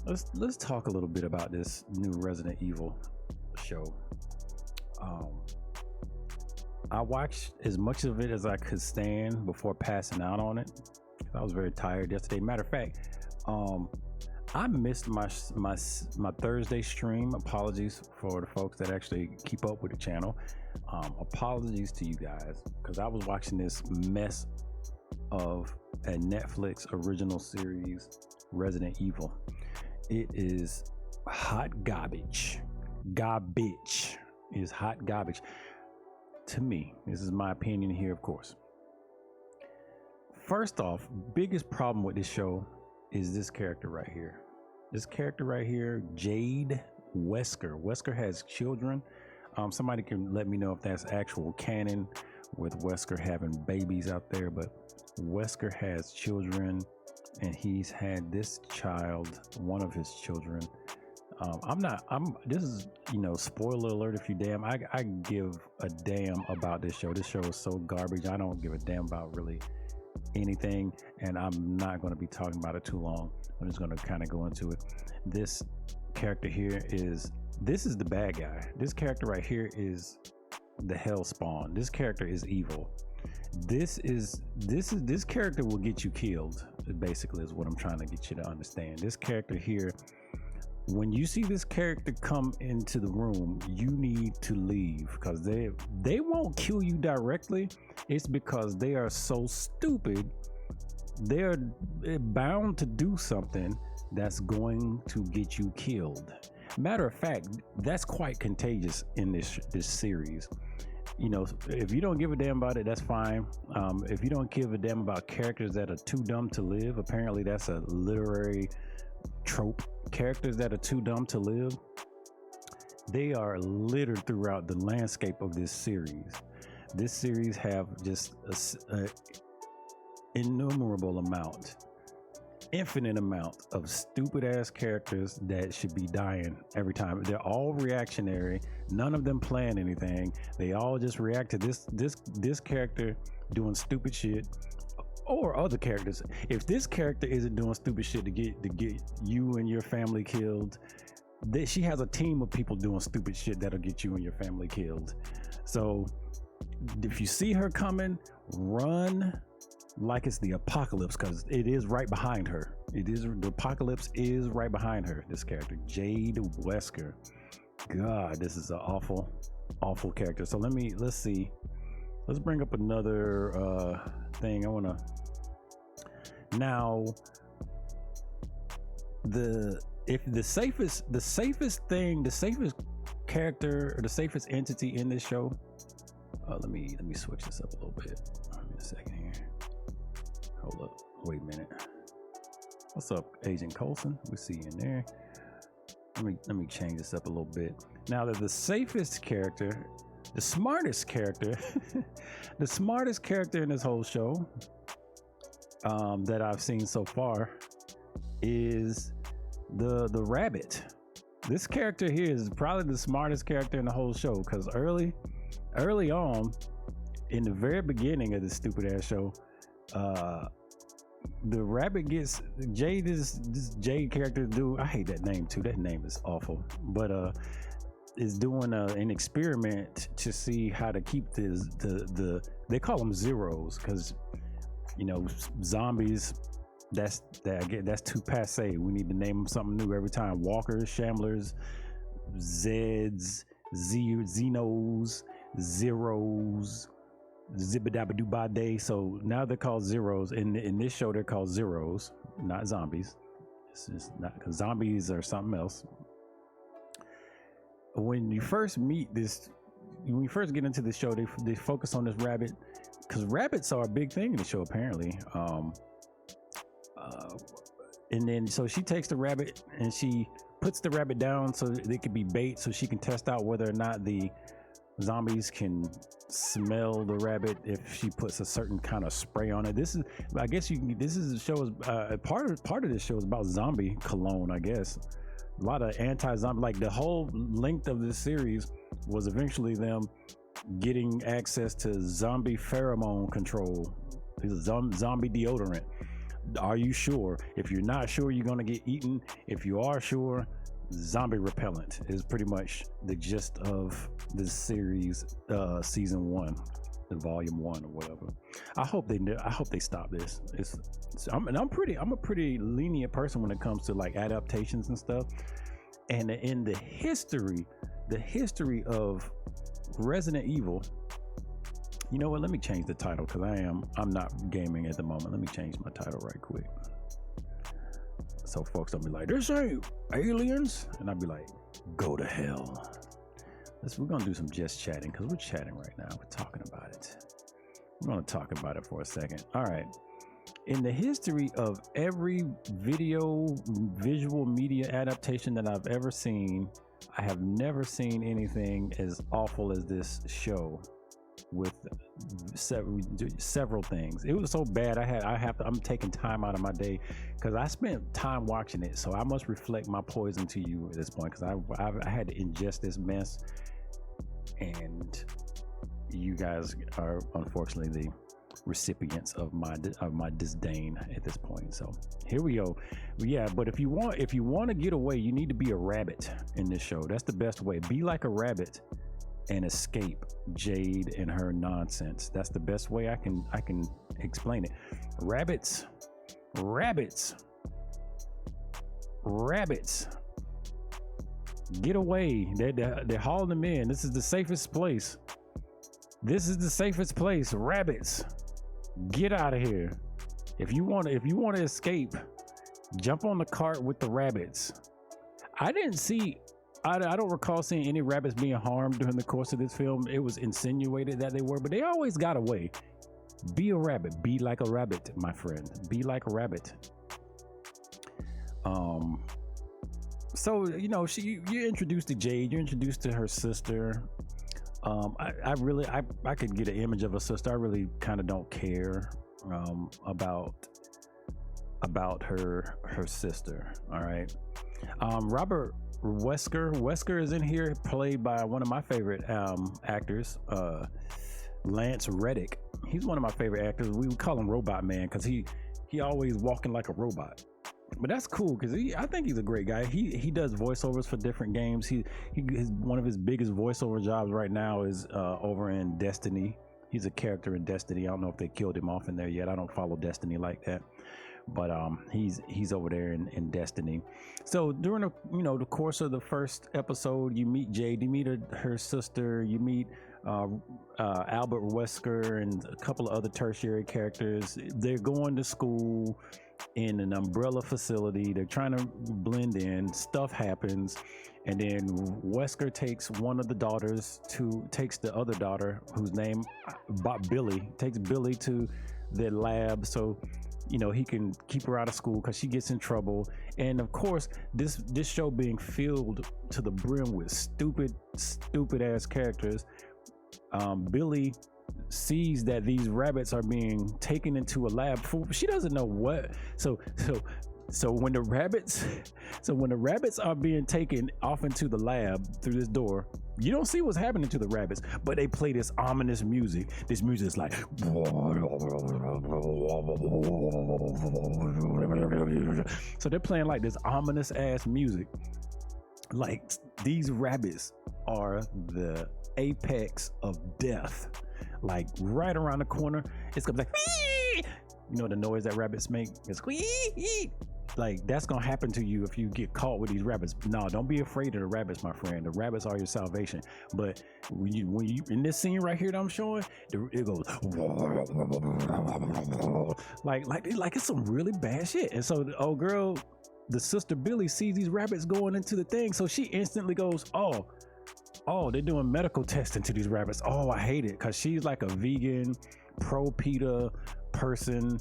Let's talk a little bit about this new Resident Evil show. Um, I watched as much of it as I could stand before passing out on it. I was very tired yesterday. Matter of fact, I missed my Thursday stream. Apologies for the folks that actually keep up with the channel. Apologies to you guys because I was watching this mess of a Netflix original series, Resident Evil. It is hot garbage. Garbage is hot garbage. To me, this is my opinion here, of course. First off, biggest problem with this show is this character right here. This character right here, Jade Wesker. Wesker has children. Somebody can let me know if that's actual canon with Wesker having babies out there, but Wesker has children and he's had this child, one of his children. This is, spoiler alert if you damn, I give a damn about this show. This show is so garbage. I don't give a damn about really anything, and I'm not going to be talking about it too long. I'm just going to kind of go into it. This character here this is the bad guy. This character right here is the hell spawn. This character is evil. This character will get you killed, basically, is what I'm trying to get you to understand. This character here, when you see this character come into the room, you need to leave because they won't kill you directly. It's because they are so stupid. They're bound to do something that's going to get you killed. Matter of fact, that's quite contagious in this series. If you don't give a damn about it, that's fine. If you don't give a damn about characters that are too dumb to live, apparently that's a literary trope. Characters that are too dumb to live, they are littered throughout the landscape of this series. This series have just an infinite amount of stupid ass characters that should be dying every time. They're all reactionary. None of them plan anything. They all just react to this character doing stupid shit or other characters. If this character isn't doing stupid shit to get you and your family killed, she has a team of people doing stupid shit that'll get you and your family killed. So if you see her coming, run like it's the apocalypse, because it is right behind her. The apocalypse is right behind her. This character, Jade Wesker. God, this is an awful character. So let's see. Let's bring up another thing. Now the safest character or the safest entity in this show. Let me switch this up a little bit. Give me a second here. Hold up. Wait a minute. What's up, Agent Coulson? We see you in there. Let me change this up a little bit. Now that the safest character, the smartest character, the smartest character in this whole show that I've seen so far is the rabbit. This character here is probably the smartest character in the whole show because early on, in the very beginning of this stupid ass show, the rabbit gets Jade. This Jade character, dude, I hate that name too. That name is awful, but is doing an experiment to see how to keep the they call them zeros because zombies. That's too passe. We need to name them something new every time. Walkers, Shamblers, Zeds, Xenos, Zeros, Zibidabadubade. So now they're called zeros. In this show, they're called zeros, not zombies. It's just not, because zombies are something else. When you first meet this, when you first get into the show, they focus on this rabbit because rabbits are a big thing in the show apparently. And then so she takes the rabbit and she puts the rabbit down so that it could be bait, so she can test out whether or not the zombies can smell the rabbit if she puts a certain kind of spray on it. This is, I guess this is the show is part of this show is about zombie cologne, I guess. A lot of anti-zombie, like the whole length of this series was eventually them getting access to zombie pheromone control. This is zombie deodorant. Are you sure? If you're not sure, you're gonna get eaten. If you are sure, zombie repellent is pretty much the gist of this series, season 1, volume 1 or whatever. I hope they stop this. I'm a pretty lenient person when it comes to like adaptations and stuff. And in the history of Resident Evil, you know what? Let me change the title because I'm not gaming at the moment. Let me change my title right quick. So folks don't be like, this ain't aliens, and I'd be like, go to hell. We're gonna do some just chatting because we're chatting right now. We're talking about it. We're gonna talk about it for a second. All right. In the history of every visual media adaptation that I've ever seen, I have never seen anything as awful as this show with several things. It was so bad I'm taking time out of my day because I spent time watching it, so I must reflect my poison to you at this point because I had to ingest this mess, and you guys are unfortunately the recipients of my disdain at this point. So here we go. Yeah, but if you want to get away, you need to be a rabbit in this show. That's the best way. Be like a rabbit and escape Jade and her nonsense. That's the best way I can explain it. Rabbits get away. They're hauling them in. This is the safest place. Rabbits, get out of here. If you want to escape, jump on the cart with the rabbits. I don't recall seeing any rabbits being harmed during the course of this film. It was insinuated that they were, but they always got away. Be a rabbit. Be like a rabbit, my friend. Be like a rabbit. So you're introduced to Jade. You're introduced to her sister. I could get an image of a sister. I really kind of don't care about her sister. All right. Robert Wesker is in here, played by one of my favorite actors, Lance Reddick. He's one of my favorite actors. We would call him Robot Man because he always walking like a robot. But that's cool because I think he's a great guy. He does voiceovers for different games. One of his biggest voiceover jobs right now is over in Destiny. He's a character in Destiny. I don't know if they killed him off in there yet. I don't follow Destiny like that. But he's over there in Destiny. So during the course of the first episode, you meet Jade, you meet her sister, you meet Albert Wesker and a couple of other tertiary characters. They're going to school in an umbrella facility. They're trying to blend in. Stuff happens, and then Wesker takes takes the other daughter, whose name Billy, takes Billy to the lab so he can keep her out of school because she gets in trouble. And of course, this show being filled to the brim with stupid ass characters, Billy sees that these rabbits are being taken into a lab. She doesn't know what. So when the rabbits are being taken off into the lab through this door, you don't see what's happening to the rabbits, but they play this ominous music. This music is like, so they're playing like this ominous ass music. Like these rabbits are the apex of death. Like right around the corner, it's gonna be like, the noise that rabbits make. It's like that's gonna happen to you if you get caught with these rabbits. No, don't be afraid of the rabbits, my friend. The rabbits are your salvation. But when you in this scene right here that I'm showing, it goes like it's some really bad shit. And so the old girl, the sister Billy, sees these rabbits going into the thing, so she instantly goes, oh, they're doing medical testing to these rabbits. Oh, I hate it, because she's like a vegan, pro-PETA person.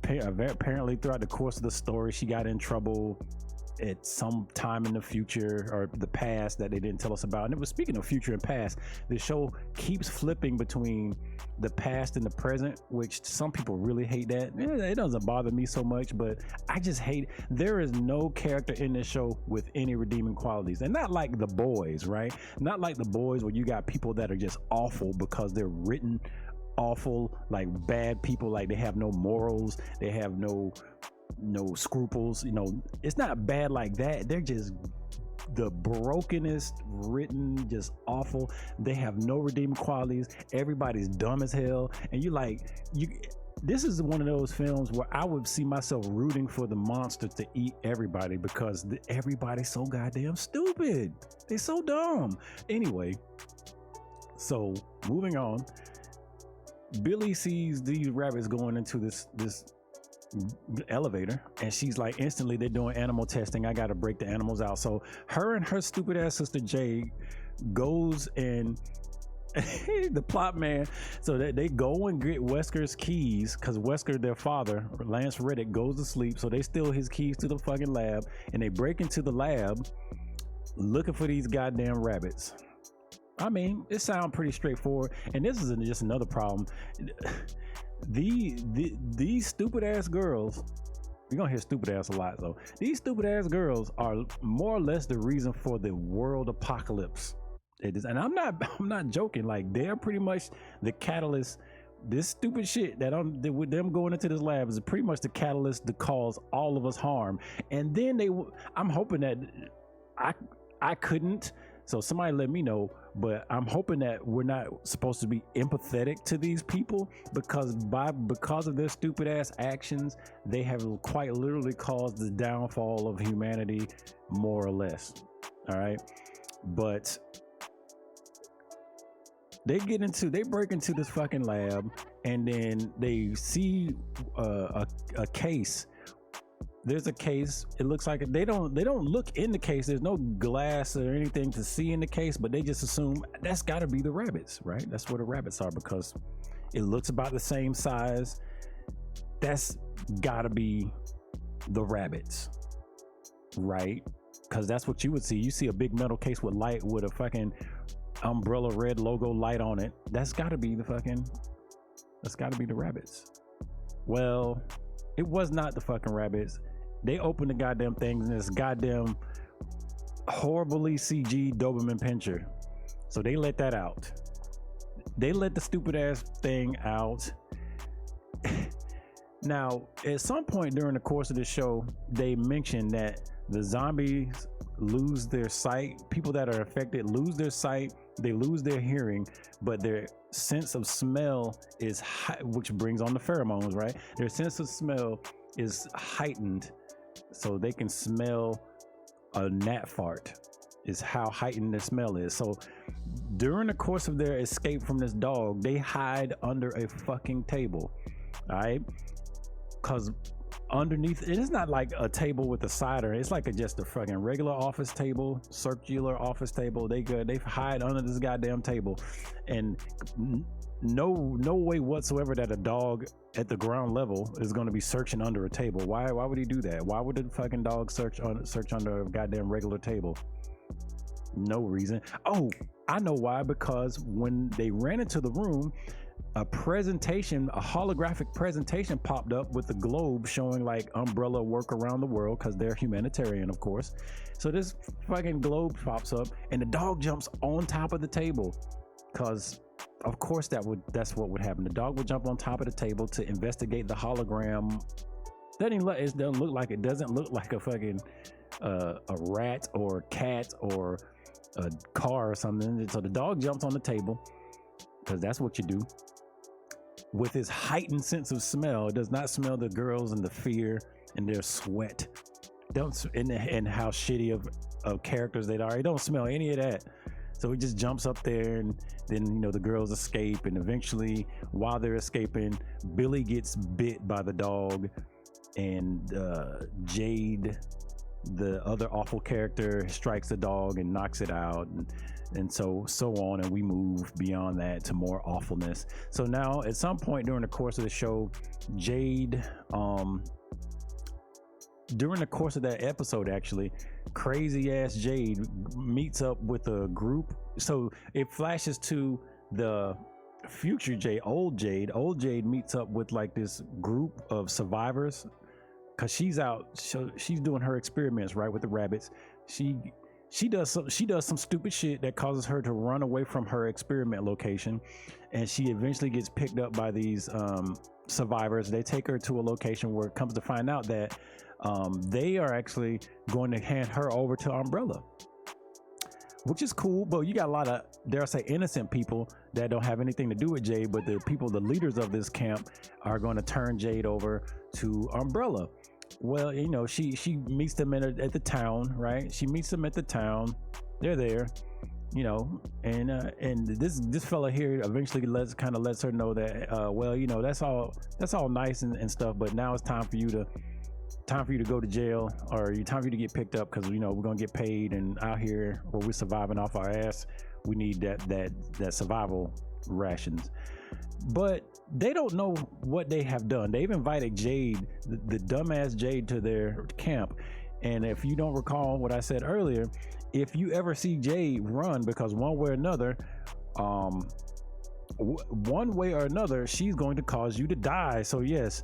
Apparently throughout the course of the story, she got in trouble at some time in the future or the past that they didn't tell us about. And it was, speaking of future and past, the show keeps flipping between the past and the present, which some people really hate that. It doesn't bother me so much, but I just hate it. There is no character in this show with any redeeming qualities, and not like The Boys, right? Not like The Boys where you got people that are just awful because they're written awful, like bad people, like they have no morals, they have no scruples. You know, it's not bad like that. They're just the brokenest written, just awful. They have no redeeming qualities. Everybody's dumb as hell, and this is one of those films where I would see myself rooting for the monster to eat everybody, because everybody's so goddamn stupid. They're so dumb. Anyway, so moving on, Billy sees these rabbits going into this elevator, and she's like, instantly, they're doing animal testing. I gotta break the animals out. So her and her stupid ass sister Jade goes and the plot man, so they go and get Wesker's keys, because Wesker, their father, Lance Reddick, goes to sleep, so they steal his keys to the fucking lab, and they break into the lab looking for these goddamn rabbits. I mean, it sounds pretty straightforward, and this is just another problem. These stupid ass girls, you're gonna hear stupid ass a lot though. These stupid ass girls are more or less the reason for the world apocalypse. And I'm not joking. Like, they're pretty much the catalyst. This stupid shit with them going into this lab is pretty much the catalyst to cause all of us harm. And then I'm hoping that I couldn't. So somebody let me know, but I'm hoping that we're not supposed to be empathetic to these people, because of their stupid ass actions, they have quite literally caused the downfall of humanity, more or less. All right, but they break into this fucking lab, and then they see a case. There's a case. It looks like they don't look in the case. There's no glass or anything to see in the case, but they just assume that's got to be the rabbits, right? That's where the rabbits are, because it looks about the same size. That's got to be the rabbits, right? Because that's what you would see. You see a big metal case with a fucking umbrella red logo light on it. That's got to be the rabbits. Well, it was not the fucking rabbits. They opened the goddamn things, and this goddamn horribly CG Doberman Pinscher. So they let that out. They let the stupid ass thing out. Now, at some point during the course of the show, they mentioned that the zombies lose their sight. People that are affected lose their sight. They lose their hearing, but their sense of smell is which brings on the pheromones, right? Their sense of smell is heightened, so they can smell a gnat fart, is how heightened their smell is. So during the course of their escape from this dog, they hide under a fucking table, all right? Because underneath it is not like a table with a cider. It's like just a fucking regular office table, circular office table. They hide under this goddamn table, and no way whatsoever that a dog at the ground level is going to be searching under a table. Why would he do that? Why would the fucking dog search under a goddamn regular table? No reason. Oh, I know why. Because when they ran into the room, a holographic presentation popped up with the globe showing like umbrella work around the world, because they're humanitarian, of course. So this fucking globe pops up, and the dog jumps on top of the table, because of course that's what would happen. The dog would jump on top of the table to investigate the hologram. It doesn't look like a fucking a rat or a cat or a car or something. So the dog jumps on the table, because that's what you do. With his heightened sense of smell, it does not smell the girls and the fear and their sweat. And how shitty of characters they are. He don't smell any of that. So he just jumps up there, and then the girls escape, and eventually, while they're escaping, Billy gets bit by the dog, and Jade, the other awful character, strikes the dog and knocks it out, and so on, and we move beyond that to more awfulness. So now at some point during the course of the show, Jade, during the course of that episode, actually, crazy ass Jade meets up with a group. So it flashes to the future Jade. Old Jade meets up with like this group of survivors, because she's out, so she's doing her experiments, right, with the rabbits. She she does some stupid shit that causes her to run away from her experiment location, and she eventually gets picked up by these survivors. They take her to a location where it comes to find out that they are actually going to hand her over to Umbrella, which is cool. But you got a lot of, dare I say, innocent people that don't have anything to do with Jade, but the leaders of this camp are going to turn Jade over to Umbrella. Well, you know, she meets them at the town, right? She meets them at the town. They're there, you know, and this fella here eventually lets her know that well, you know, that's all nice and stuff, but now it's time for you to go to jail, or time for you to get picked up, because, you know, we're gonna get paid, and out here where we're surviving off our ass, we need that survival rations. But they don't know what they have done. They've invited Jade, the dumbass Jade, to their camp. And if you don't recall what I said earlier, if you ever see Jade run, because one way or another, she's going to cause you to die. So yes,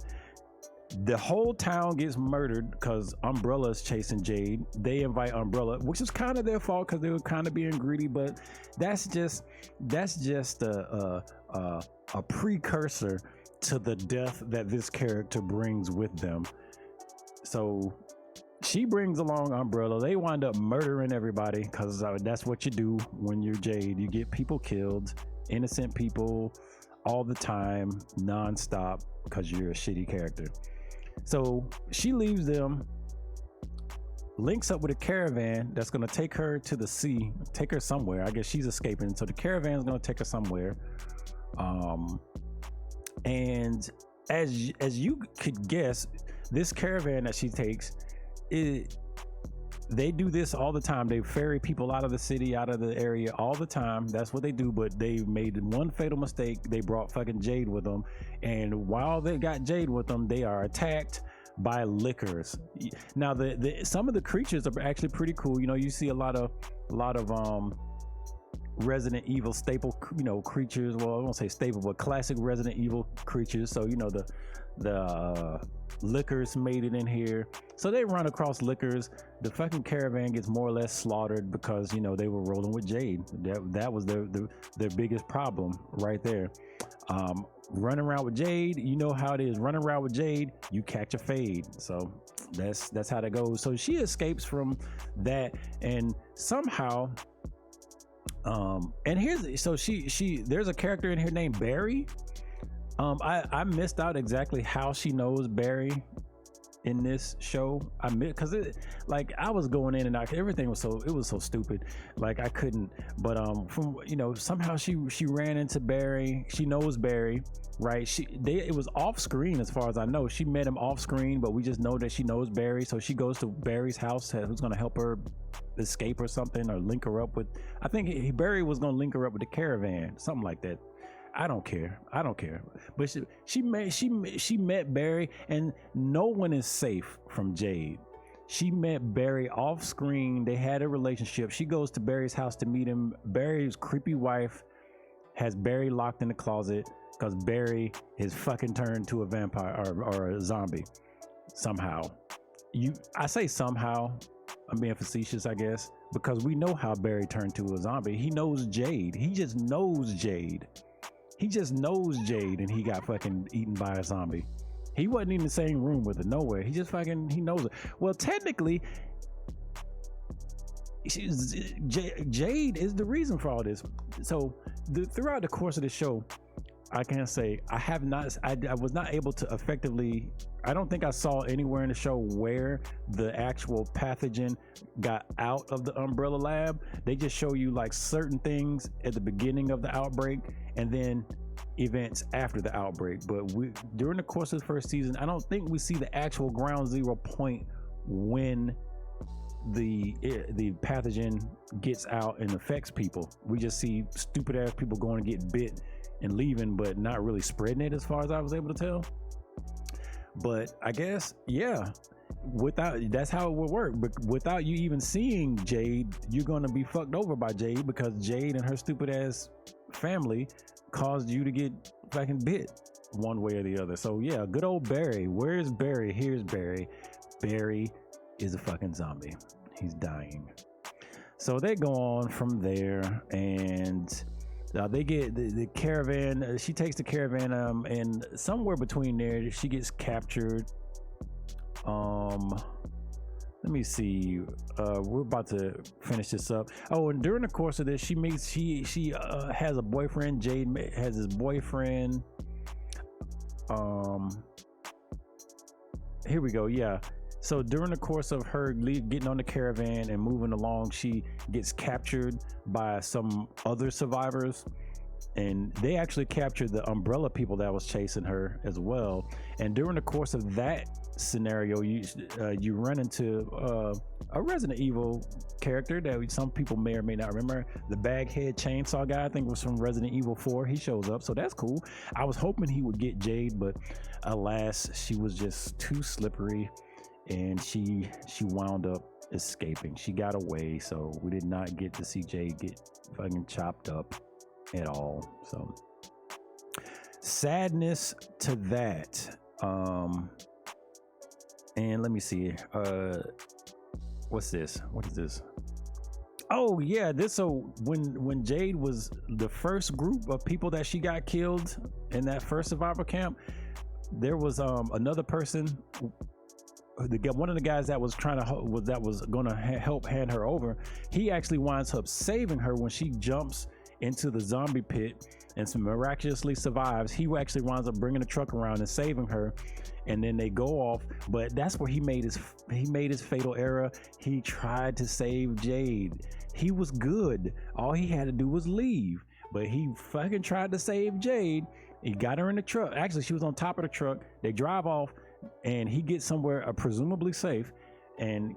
the whole town gets murdered because Umbrella's chasing Jade. They invite Umbrella, which is kind of their fault because they were kind of being greedy, but that's just a precursor to the death that this character brings with them. So she brings along Umbrella. They wind up murdering everybody because that's what you do when you're Jade. You get people killed, innocent people, all the time, nonstop, because you're a shitty character. So she leaves them, links up with a caravan that's going to take her to the sea, take her somewhere. I guess she's escaping, so the caravan is going to take her somewhere. And as you could guess, this caravan that she takes, they do this all the time. They ferry people out of the city, out of the area all the time. That's what they do. But they made one fatal mistake. They brought fucking Jade with them, and while they got Jade with them, they are attacked by lickers. Now some of the creatures are actually pretty cool. You know, you see a lot of Resident Evil staple, you know, creatures. Well, I won't say staple, but classic Resident Evil creatures. So, you know, the lickers made it in here. So they run across lickers. The fucking caravan gets more or less slaughtered because, you know, they were rolling with Jade. That was their biggest problem right there. Running around with Jade, you know how it is. Running around with Jade, you catch a fade. So that's how that goes. So she escapes from that, and somehow and there's a character in here named Barry. I missed out exactly how she knows Barry in this show. Because I was going in and out, everything was so stupid, like I couldn't. But from, you know, somehow she ran into Barry. She knows Barry, right? It was off screen as far as I know. She met him off screen, but we just know that she knows Barry. So she goes to Barry's house, who's going to help her escape or something, or link her up with, I think Barry was going to link her up with the caravan, something like that. I don't care. But she met Barry, and no one is safe from Jade. She met Barry off screen. They had a relationship. She goes to Barry's house to meet him. Barry's creepy wife has Barry locked in the closet because Barry is fucking turned to a vampire or a zombie somehow. I say somehow, I'm being facetious, I guess, because we know how Barry turned to a zombie. He knows Jade. He just knows Jade. And he got fucking eaten by a zombie. He wasn't in the same room with her nowhere. He just fucking, he knows her. Well, technically, Jade is the reason for all this. So throughout the course of the show, I can't say I was not able to effectively, I don't think I saw anywhere in the show where the actual pathogen got out of the Umbrella lab. They just show you like certain things at the beginning of the outbreak and then events after the outbreak. But during the course of the first season, I don't think we see the actual ground zero point when the pathogen gets out and affects people. We just see stupid ass people going to get bit and leaving, but not really spreading it, as far as I was able to tell. But I guess, yeah, that's how it would work. But without you even seeing Jade, you're gonna be fucked over by Jade, because Jade and her stupid ass family caused you to get fucking bit one way or the other. So yeah, good old Barry. Where's Barry? Here's Barry. Barry is a fucking zombie. He's dying. So they go on from there, and they get the caravan. She takes the caravan, and somewhere between there, she gets captured. Let me see. We're about to finish this up. Oh, and during the course of this, she has a boyfriend. Jade has his boyfriend. Here we go. Yeah. So during the course of her getting on the caravan and moving along, she gets captured by some other survivors, and they actually captured the umbrella people that was chasing her as well. And during the course of that scenario, you run into a Resident Evil character that some people may or may not remember. The baghead chainsaw guy, I think, was from Resident Evil 4. He shows up, so that's cool. I was hoping he would get Jade, but alas, she was just too slippery, and she wound up escaping. She got away, so we did not get to see Jade get fucking chopped up at all. So sadness to that. And let me see. What's this? What is this? Oh yeah, so when Jade was the first group of people that she got killed in that first survival camp, there was another person. One of the guys that was going to help hand her over, he actually winds up saving her when she jumps into the zombie pit and miraculously survives. He actually winds up bringing the truck around and saving her, and then they go off. But that's where he made his fatal error. He tried to save Jade. He was good. All he had to do was leave, but he fucking tried to save Jade. He got her in the truck. Actually, she was on top of the truck. They drive off, and he gets somewhere presumably safe and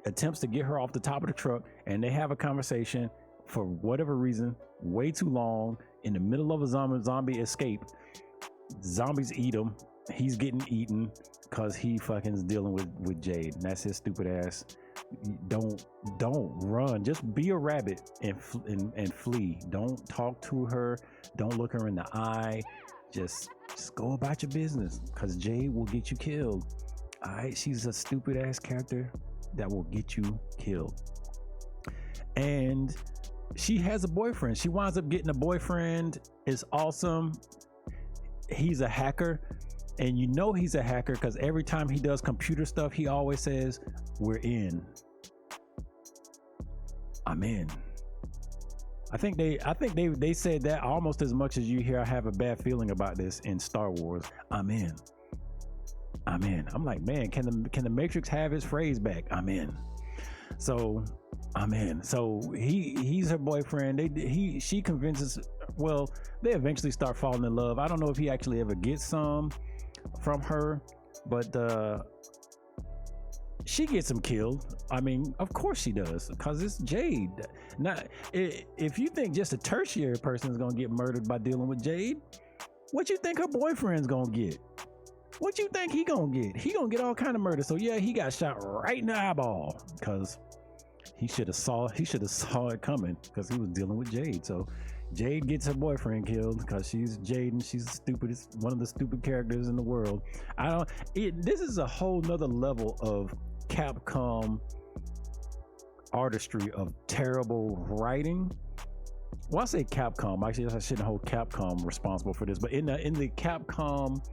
attempts to get her off the top of the truck, and they have a conversation for whatever reason, way too long, in the middle of a zombie escape. Zombies eat him. He's getting eaten because he fucking is dealing with Jade, and that's his stupid ass. Don't run. Just be a rabbit and flee. Don't talk to her. Don't look her in the eye. Just go about your business, because Jade will get you killed. All right, she's a stupid ass character that will get you killed. And she has a boyfriend. She winds up getting a boyfriend. It's awesome. He's a hacker, and you know he's a hacker because every time he does computer stuff, he always says, "We're in." I'm in. I think they said that almost as much as you hear I have a bad feeling about this in Star Wars. I'm in. I'm like, man, can the Matrix have his phrase back? I'm in. So I'm in. So he's her boyfriend. She convinces. Well, they eventually start falling in love. I don't know if he actually ever gets some from her, but she gets him killed. I mean, of course she does, because it's Jade. Now, if you think just a tertiary person is gonna get murdered by dealing with Jade, what you think her boyfriend's gonna get? What you think he gonna get? He gonna get all kind of murder. So yeah, he got shot right in the eyeball because he should have saw it coming, because he was dealing with Jade. So Jade gets her boyfriend killed because she's Jade, and she's the stupidest, one of the stupid characters in the world. This is a whole nother level of Capcom artistry of terrible writing. Well, I say Capcom. Actually, I shouldn't hold Capcom responsible for this, but in the Capcom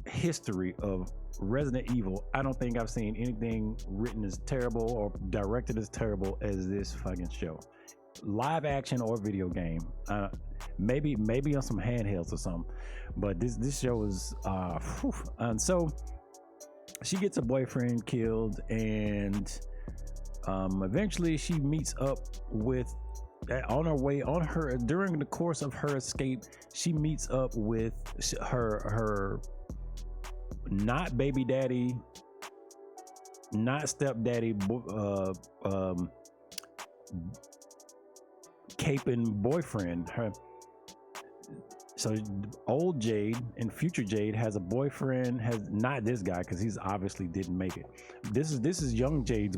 history of Resident Evil, I don't think I've seen anything written as terrible or directed as terrible as this fucking show. Live action or video game. Maybe on some handhelds or something. But this show is and so she gets a boyfriend killed, and eventually she meets up with during the course of her escape, she meets up with her not baby daddy, not stepdaddy, caping boyfriend. So old Jade and future Jade has a boyfriend, has not this guy because he's obviously didn't make it. This is young Jade's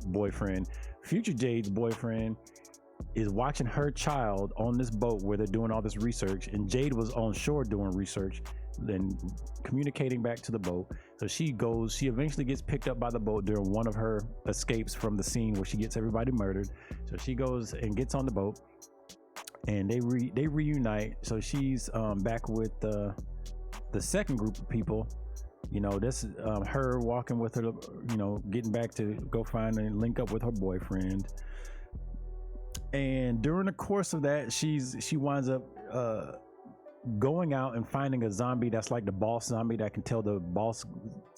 boyfriend. Future Jade's boyfriend is watching her child on this boat where they're doing all this research, and Jade was on shore doing research. then communicating back to the boat. So she eventually gets picked up by the boat during one of her escapes from the scene where she gets everybody murdered. So she goes and gets on the boat, and they reunite. So she's back with the second group of people. This her walking with her, getting back to go find and link up with her boyfriend. And during the course of that, she winds up going out and finding a zombie that's like the boss zombie that can tell the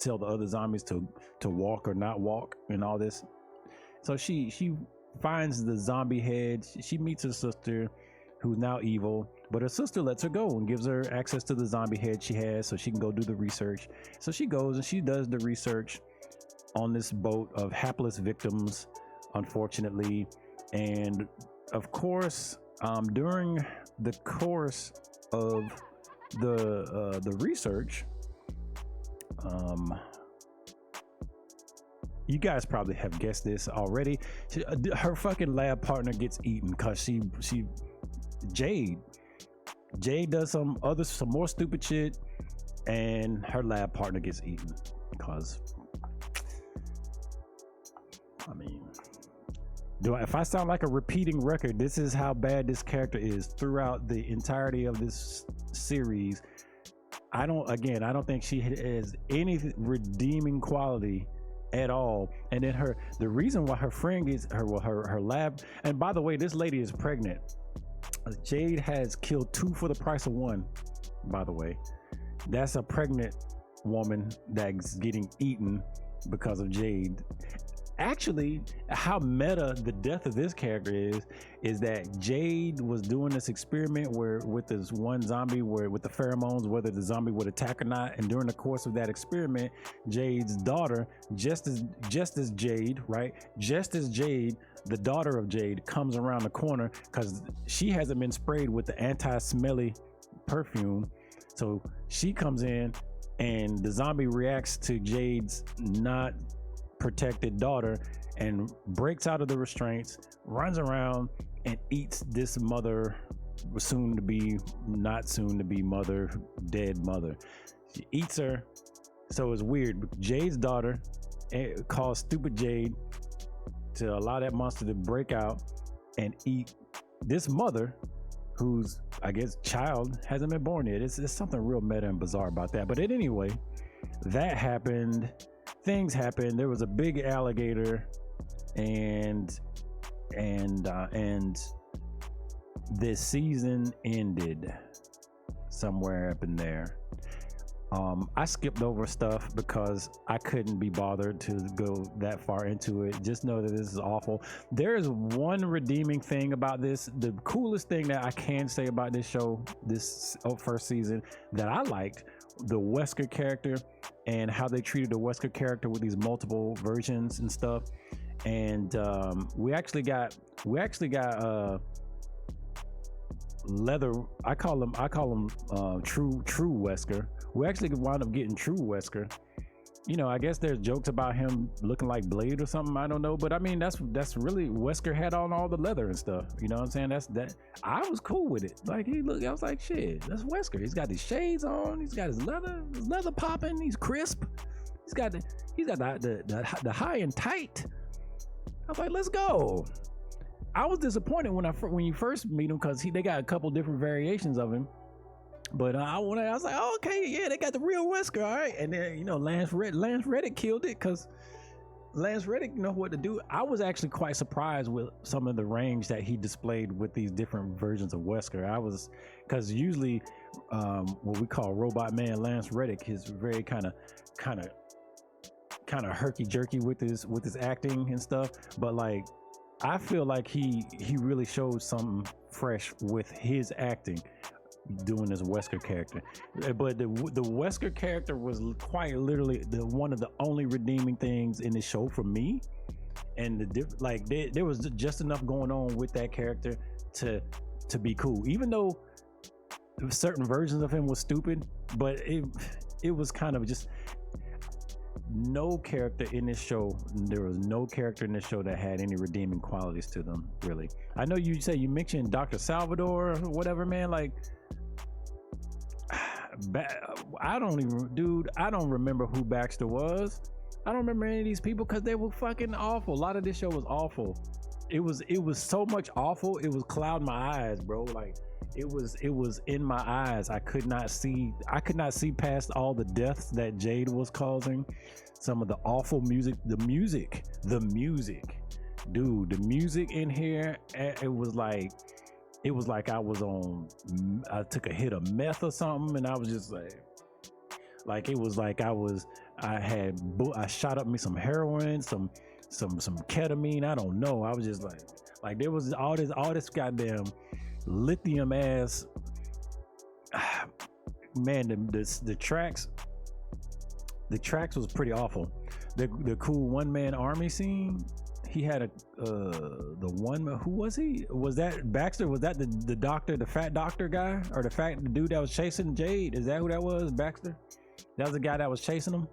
other zombies to walk or not walk and all this. So she finds the zombie head. She meets her sister, who's now evil, but her sister lets her go and gives her access to the zombie head she has so she can go do the research. So she goes and she does the research on this boat of hapless victims, unfortunately. And of course, during the course of the research, you guys probably have guessed this already. Her fucking lab partner gets eaten because Jade does some more stupid shit, and her lab partner gets eaten because, I mean, if I sound like a repeating record, this is how bad this character is throughout the entirety of this series. I don't think she has any redeeming quality at all. And then the reason why her friend gets her lab, and by the way, this lady is pregnant. Jade has killed 2 for the price of 1, by the way. That's a pregnant woman that's getting eaten because of Jade. Actually, how meta the death of this character is that Jade was doing this experiment with this one zombie with the pheromones, whether the zombie would attack or not. And during the course of that experiment, Jade's daughter, just as Jade, the daughter of Jade, comes around the corner because she hasn't been sprayed with the anti-smelly perfume. So she comes in, and the zombie reacts to Jade's not protected daughter and breaks out of the restraints, runs around and eats this not soon to be mother, dead mother. She eats her. So it's weird. Jade's daughter calls stupid Jade to allow that monster to break out and eat this mother, whose, I guess, child hasn't been born yet. It's something real meta and bizarre about that. But anyway, that happened. Things happened. There was a big alligator, and this season ended somewhere up in there. I skipped over stuff because I couldn't be bothered to go that far into it. Just know that this is awful. There is one redeeming thing about this. The coolest thing that I can say about this show, this first season, that I liked, the Wesker character and how they treated the Wesker character with these multiple versions and stuff. And we actually got leather. I call him true Wesker. We actually wound up getting true Wesker. I guess there's jokes about him looking like Blade or something. I don't know, but I mean that's really, Wesker had on all the leather and stuff. You know what I'm saying? I was cool with it. Like I was like, shit, that's Wesker. He's got these shades on. He's got his leather popping. He's crisp. He's got the high and tight. I was like, let's go. I was disappointed when you first meet him because they got a couple different variations of him. But I was like, oh, okay, yeah, they got the real Wesker, all right. And then Lance Reddick killed it because Lance Reddick know what to do. I was actually quite surprised with some of the range that he displayed with these different versions of Wesker. Because usually what we call Robot Man Lance Reddick is very kind of herky jerky with his acting and stuff. But like, I feel like he really showed something fresh with his acting doing this Wesker character. But the Wesker character was quite literally one of the only redeeming things in the show for me. And there was just enough going on with that character to be cool, even though certain versions of him was stupid. But it was kind of just no character in this show. There was no character in this show that had any redeeming qualities to them, really. I know you mentioned Dr. Salvador or whatever, man. Like, I don't even, dude. I don't remember who Baxter was. I don't remember any of these people because they were fucking awful. A lot of this show was awful. It was so much awful. It was clouding my eyes, bro. Like it was in my eyes. I could not see past all the deaths that Jade was causing. Some of the awful music, the music, dude, the music in here. It was like I took a hit of meth or something, and I was just like it was like I shot up me some heroin, some ketamine. I don't know. I was just like there was all this goddamn lithium ass. Man, the tracks was pretty awful. The cool one man army scene. He had the one. Who was he? Was that Baxter? Was that the doctor, the fat doctor guy, or the dude that was chasing Jade? Is that who that was? Baxter? That was the guy that was chasing him.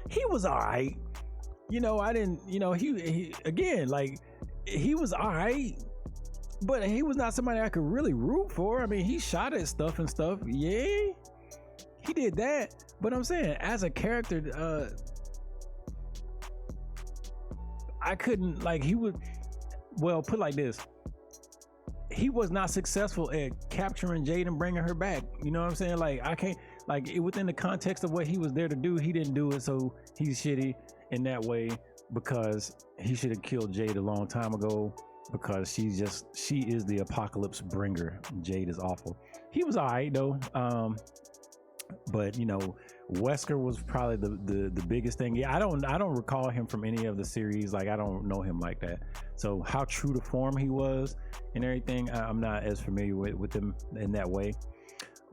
He was all right. You know, I didn't. You know, he again, like he was all right, but he was not somebody I could really root for. I mean, he shot at stuff and stuff. Yeah, he did that. But I'm saying, as a character, I couldn't, like, he would, well, put it like this. He was not successful at capturing Jade and bringing her back. You know what I'm saying? Like, I can't, like, within the context of what he was there to do, he didn't do it. So he's shitty in that way because he should have killed Jade a long time ago because she is the apocalypse bringer. Jade is awful. He was all right, though. But you know, Wesker was probably the biggest thing. Yeah, I don't recall him from any of the series. Like, I don't know him like that. So how true to form he was and everything, I'm not as familiar with him in that way.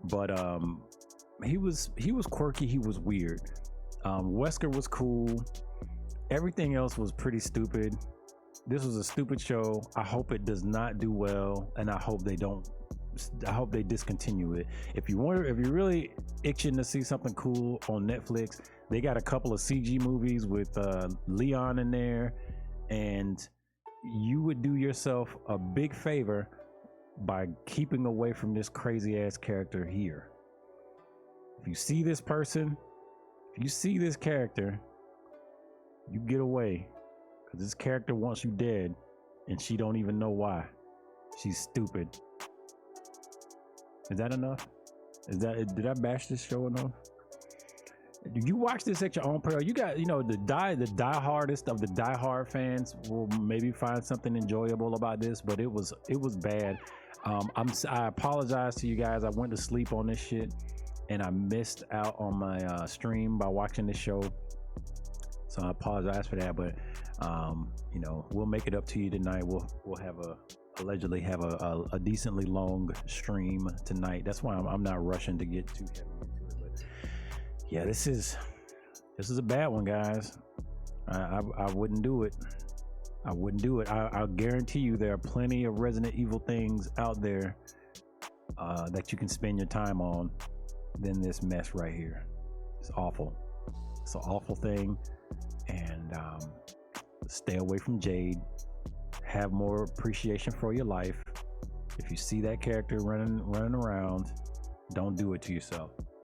But he was quirky. He was weird. Wesker was cool. Everything else was pretty stupid. This was a stupid show. I hope it does not do well, and I hope they discontinue it. If you're really itching to see something cool on Netflix, they got a couple of CG movies with Leon in there, and you would do yourself a big favor by keeping away from this crazy ass character here. If you see this person, if you see this character, you get away, because this character wants you dead, and she don't even know why. She's stupid. Is that enough? Did I bash this show enough? You watch this at your own peril. You got, you know, the diehardest of the diehard fans will maybe find something enjoyable about this, but it was bad. I apologize to you guys. I went to sleep on this shit and I missed out on my stream by watching this show. So I apologize for that, but you know, we'll make it up to you tonight. We'll allegedly have a decently long stream tonight. That's why I'm not rushing to get too heavy into it. But yeah, this is a bad one, guys. I wouldn't do it. I wouldn't do it. I'll guarantee you there are plenty of Resident Evil things out there that you can spend your time on than this mess right here. It's awful. It's an awful thing. And stay away from Jade. Have more appreciation for your life. If you see that character running around, don't do it to yourself.